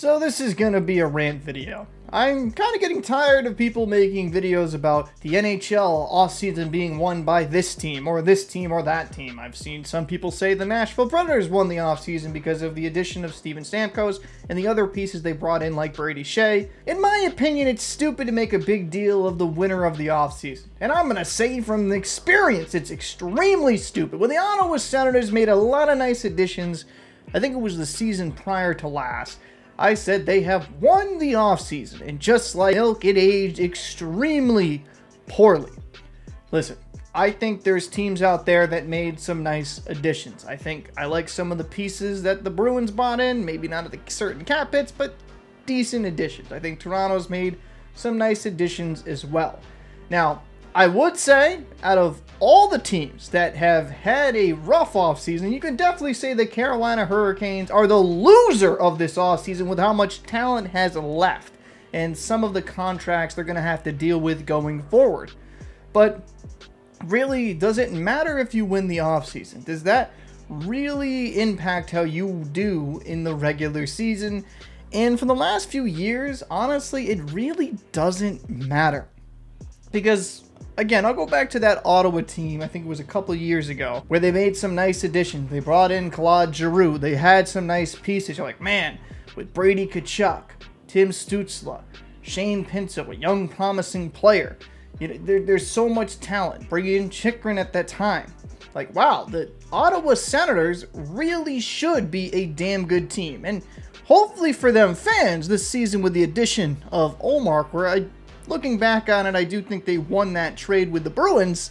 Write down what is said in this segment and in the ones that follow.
So this is going to be a rant video. I'm kind of getting tired of people making videos about the NHL offseason being won by this team or that team. I've seen some people say the Nashville Predators won the offseason because of the addition of Steven Stamkos and the other pieces they brought in like Brady Shea. In my opinion, it's stupid to make a big deal of the winner of the offseason. And I'm going to say from experience, it's extremely stupid. When the Ottawa Senators made a lot of nice additions, I think it was the season prior to last, I said they have won the offseason, and just like milk, it aged extremely poorly. Listen, I think there's teams out there that made some nice additions. I like some of the pieces that the Bruins bought in, maybe not at the certain cap hits, but decent additions. I think Toronto's made some nice additions as well. Now, I would say, out of all the teams that have had a rough offseason, you can definitely say the Carolina Hurricanes are the loser of this offseason with how much talent has left and some of the contracts they're going to have to deal with going forward. But really, does it matter if you win the offseason? Does that really impact how you do in the regular season? And for the last few years, honestly, it really doesn't matter. Because again, I'll go back to that Ottawa team, I think it was a couple of years ago, where they made some nice additions. They brought in Claude Giroux. They had some nice pieces. You're like, man, with Brady Tkachuk, Tim Stützle, Shane Pinto, a young promising player. You know, there's so much talent. Bringing in Chychrun at that time. Like, wow, the Ottawa Senators really should be a damn good team. And hopefully for them fans, this season with the addition of Ullmark, where looking back on it, I do think they won that trade with the Bruins.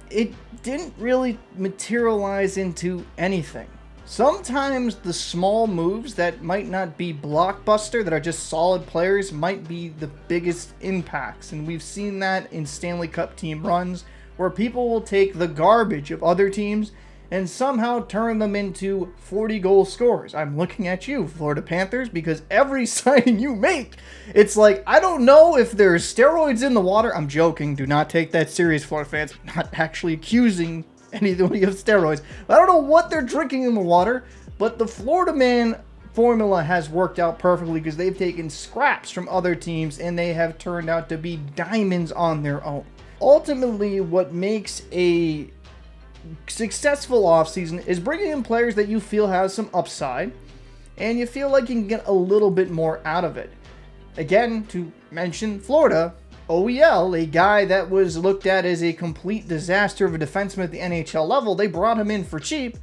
It didn't really materialize into anything. Sometimes the small moves that might not be blockbuster, that are just solid players, might be the biggest impacts. And we've seen that in Stanley Cup team runs, where people will take the garbage of other teams and somehow turn them into 40-goal scorers. I'm looking at you, Florida Panthers, because every signing you make, it's like, I don't know if there's steroids in the water. I'm joking. Do not take that serious, Florida fans. I'm not actually accusing anybody of steroids. I don't know what they're drinking in the water, but the Florida Man formula has worked out perfectly because they've taken scraps from other teams and they have turned out to be diamonds on their own. Ultimately, what makes a successful offseason is bringing in players that you feel have some upside and you feel like you can get a little bit more out of it. Again, to mention Florida, OEL, a guy that was looked at as a complete disaster of a defenseman at the NHL level, they brought him in for cheap,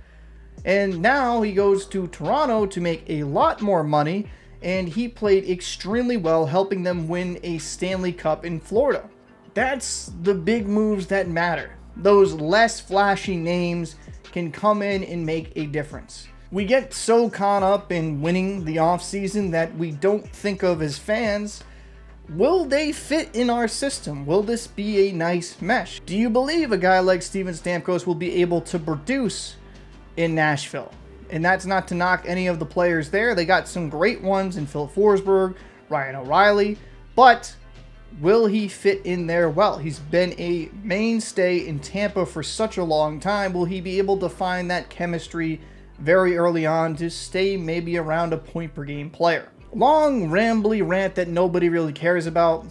and now he goes to Toronto to make a lot more money, and he played extremely well, helping them win a Stanley Cup in Florida. That's the big moves that matter. Those less flashy names can come in and make a difference. We get so caught up in winning the offseason that we don't think of as fans, will they fit in our system? Will this be a nice mesh? Do you believe a guy like Steven Stamkos will be able to produce in Nashville? And that's not to knock any of the players there. They got some great ones in Phil Forsberg, Ryan O'Reilly, but will he fit in there well? He's been a mainstay in Tampa for such a long time. Will he be able to find that chemistry very early on to stay maybe around a point-per-game player? Long, rambly rant that nobody really cares about.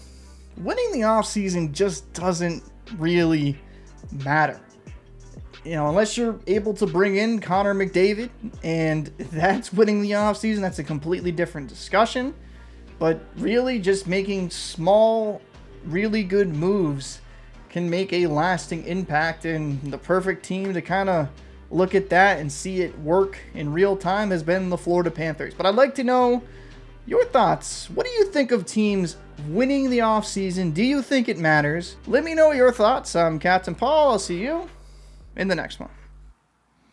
Winning the offseason just doesn't really matter. You know, unless you're able to bring in Connor McDavid, and that's winning the offseason, that's a completely different discussion. But really, just making small, really good moves can make a lasting impact, and the perfect team to kind of look at that and see it work in real time has been the Florida Panthers. But I'd like to know your thoughts. What do you think of teams winning the offseason? Do you think it matters? Let me know your thoughts. I'm Captain Paul. I'll see you in the next one.